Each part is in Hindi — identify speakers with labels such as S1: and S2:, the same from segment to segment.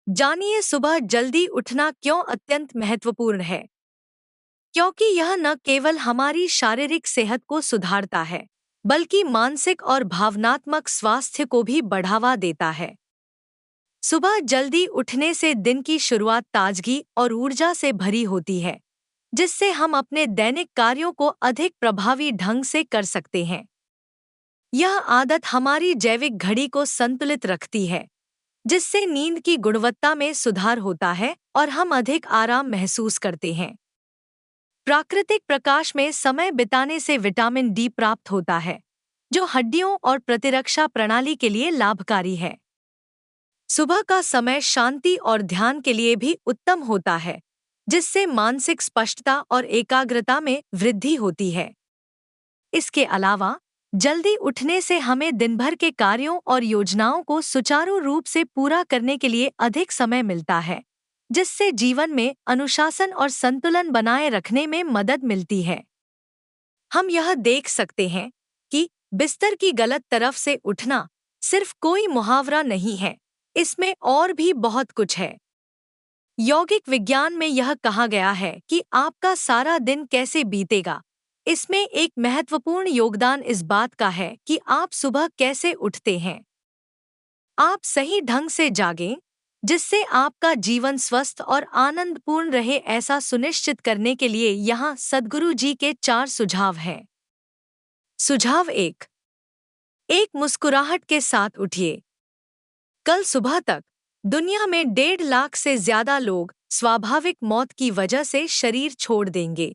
S1: जानिए सुबह जल्दी उठना क्यों अत्यंत महत्वपूर्ण है। क्योंकि यह न केवल हमारी शारीरिक सेहत को सुधारता है, बल्कि मानसिक और भावनात्मक स्वास्थ्य को भी बढ़ावा देता है। सुबह जल्दी उठने से दिन की शुरुआत ताजगी और ऊर्जा से भरी होती है, जिससे हम अपने दैनिक कार्यों को अधिक प्रभावी ढंग से कर सकते हैं। यह आदत हमारी जैविक घड़ी को संतुलित रखती है, जिससे नींद की गुणवत्ता में सुधार होता है और हम अधिक आराम महसूस करते हैं। प्राकृतिक प्रकाश में समय बिताने से विटामिन डी प्राप्त होता है, जो हड्डियों और प्रतिरक्षा प्रणाली के लिए लाभकारी है। सुबह का समय शांति और ध्यान के लिए भी उत्तम होता है, जिससे मानसिक स्पष्टता और एकाग्रता में वृद्धि होती है। इसके अलावा जल्दी उठने से हमें दिन भर के कार्यों और योजनाओं को सुचारू रूप से पूरा करने के लिए अधिक समय मिलता है, जिससे जीवन में अनुशासन और संतुलन बनाए रखने में मदद मिलती है। हम यह देख सकते हैं कि बिस्तर की गलत तरफ से उठना सिर्फ कोई मुहावरा नहीं है, इसमें और भी बहुत कुछ है। यौगिक विज्ञान में यह कहा गया है कि आपका सारा दिन कैसे बीतेगा। इसमें एक महत्वपूर्ण योगदान इस बात का है कि आप सुबह कैसे उठते हैं। आप सही ढंग से जागें, जिससे आपका जीवन स्वस्थ और आनंदपूर्ण रहे। ऐसा सुनिश्चित करने के लिए यहाँ सद्गुरु जी के 4 सुझाव हैं। सुझाव 1। एक मुस्कुराहट के साथ उठिए। कल सुबह तक दुनिया में 1.5 लाख से ज्यादा लोग स्वाभाविक मौत की वजह से शरीर छोड़ देंगे।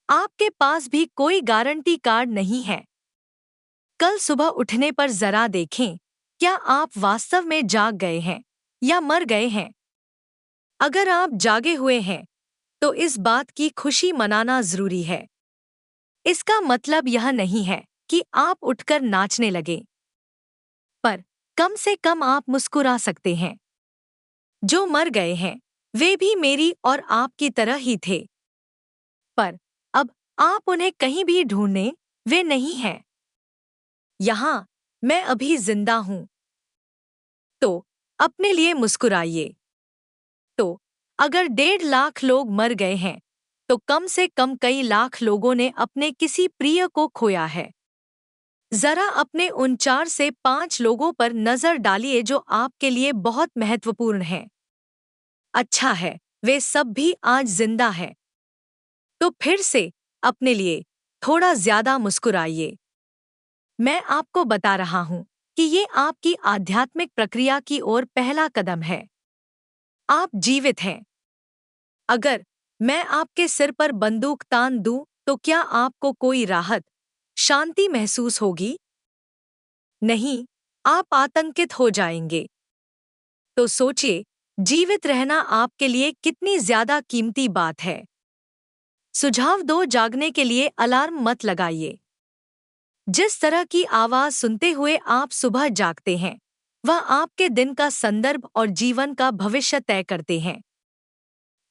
S1: आपके पास भी कोई गारंटी कार्ड नहीं है। कल सुबह उठने पर जरा देखें, क्या आप वास्तव में जाग गए हैं या मर गए हैं। अगर आप जागे हुए हैं, तो इस बात की खुशी मनाना जरूरी है। इसका मतलब यह नहीं है कि आप उठकर नाचने लगे, पर कम से कम आप मुस्कुरा सकते हैं। जो मर गए हैं, वे भी मेरी और आपकी तरह ही थे, पर अब आप उन्हें कहीं भी ढूंढने, वे नहीं हैं। यहाँ मैं अभी जिंदा हूँ, तो अपने लिए मुस्कुराइए। तो अगर 1.5 लाख लोग मर गए हैं, तो कम से कम कई लाख लोगों ने अपने किसी प्रिय को खोया है। जरा अपने उन 4 से 5 लोगों पर नजर डालिए जो आपके लिए बहुत महत्वपूर्ण हैं। अच्छा है, वे सब भी आज जिंदा हैं। तो फिर से अपने लिए थोड़ा ज्यादा मुस्कुराइए। मैं आपको बता रहा हूं कि ये आपकी आध्यात्मिक प्रक्रिया की ओर पहला कदम है। आप जीवित हैं। अगर मैं आपके सिर पर बंदूक तान दूं, तो क्या आपको कोई राहत, शांति महसूस होगी? नहीं, आप आतंकित हो जाएंगे। तो सोचिए, जीवित रहना आपके लिए कितनी ज्यादा कीमती बात है। सुझाव 2। जागने के लिए अलार्म मत लगाइए। जिस तरह की आवाज सुनते हुए आप सुबह जागते हैं, वह आपके दिन का संदर्भ और जीवन का भविष्य तय करते हैं।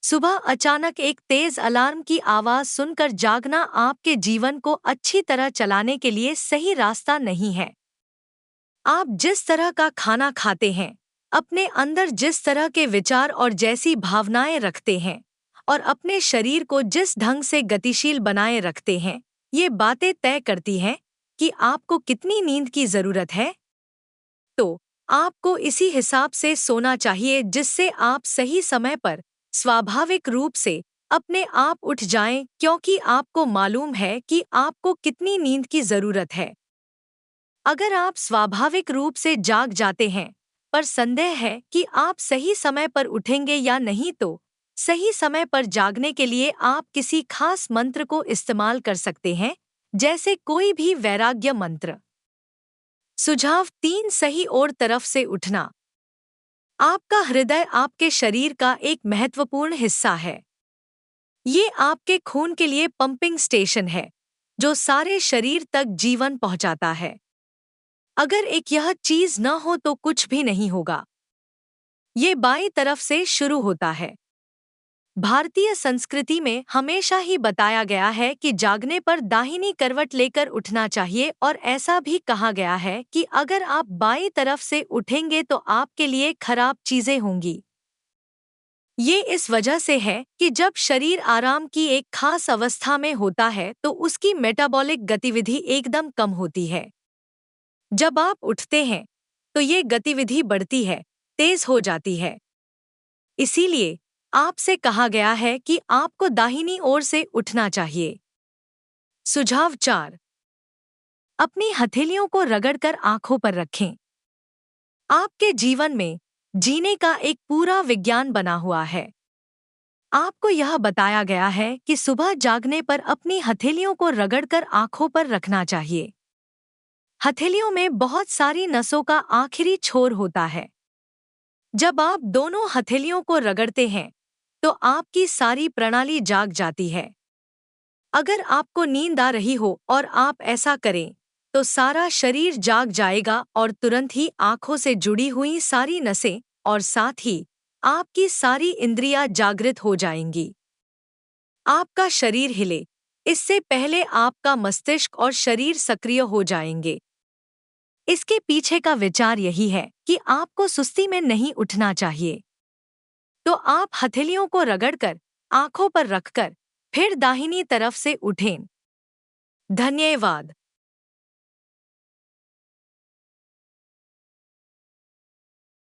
S1: सुबह अचानक एक तेज अलार्म की आवाज सुनकर जागना आपके जीवन को अच्छी तरह चलाने के लिए सही रास्ता नहीं है। आप जिस तरह का खाना खाते हैं, अपने अंदर जिस तरह के विचार और जैसी भावनाएं रखते हैं, और अपने शरीर को जिस ढंग से गतिशील बनाए रखते हैं, ये बातें तय करती हैं कि आपको कितनी नींद की जरूरत है। तो आपको इसी हिसाब से सोना चाहिए, जिससे आप सही समय पर स्वाभाविक रूप से अपने आप उठ जाएं, क्योंकि आपको मालूम है कि आपको कितनी नींद की जरूरत है। अगर आप स्वाभाविक रूप से जाग जाते हैं, पर संदेह है कि आप सही समय पर उठेंगे या नहीं, तो सही समय पर जागने के लिए आप किसी खास मंत्र को इस्तेमाल कर सकते हैं, जैसे कोई भी वैराग्य मंत्र। सुझाव 3। सही ओर तरफ से उठना। आपका हृदय आपके शरीर का एक महत्वपूर्ण हिस्सा है। ये आपके खून के लिए पंपिंग स्टेशन है, जो सारे शरीर तक जीवन पहुंचाता है। अगर एक यह चीज न हो तो कुछ भी नहीं होगा। ये बाईं तरफ से शुरू होता है। भारतीय संस्कृति में हमेशा ही बताया गया है कि जागने पर दाहिनी करवट लेकर उठना चाहिए और ऐसा भी कहा गया है कि अगर आप बाईं तरफ से उठेंगे तो आपके लिए खराब चीजें होंगी। ये इस वजह से है कि जब शरीर आराम की एक खास अवस्था में होता है तो उसकी मेटाबॉलिक गतिविधि एकदम कम होती है। जब आप उठते हैं तो ये गतिविधि बढ़ती है, तेज हो जाती है। इसीलिए आपसे कहा गया है कि आपको दाहिनी ओर से उठना चाहिए। सुझाव 4। अपनी हथेलियों को रगड़कर आंखों पर रखें। आपके जीवन में जीने का एक पूरा विज्ञान बना हुआ है। आपको यह बताया गया है कि सुबह जागने पर अपनी हथेलियों को रगड़कर आंखों पर रखना चाहिए। हथेलियों में बहुत सारी नसों का आखिरी छोर होता है। जब आप दोनों हथेलियों को रगड़ते हैं, तो आपकी सारी प्रणाली जाग जाती है। अगर आपको नींद आ रही हो और आप ऐसा करें, तो सारा शरीर जाग जाएगा और तुरंत ही आंखों से जुड़ी हुई सारी नसें और साथ ही आपकी सारी इंद्रियां जागृत हो जाएंगी। आपका शरीर हिले, इससे पहले आपका मस्तिष्क और शरीर सक्रिय हो जाएंगे। इसके पीछे का विचार यही है कि आपको सुस्ती में नहीं उठना चाहिए। तो आप हथेलियों को रगड़कर, आंखों पर रखकर, फिर दाहिनी तरफ से उठें। धन्यवाद।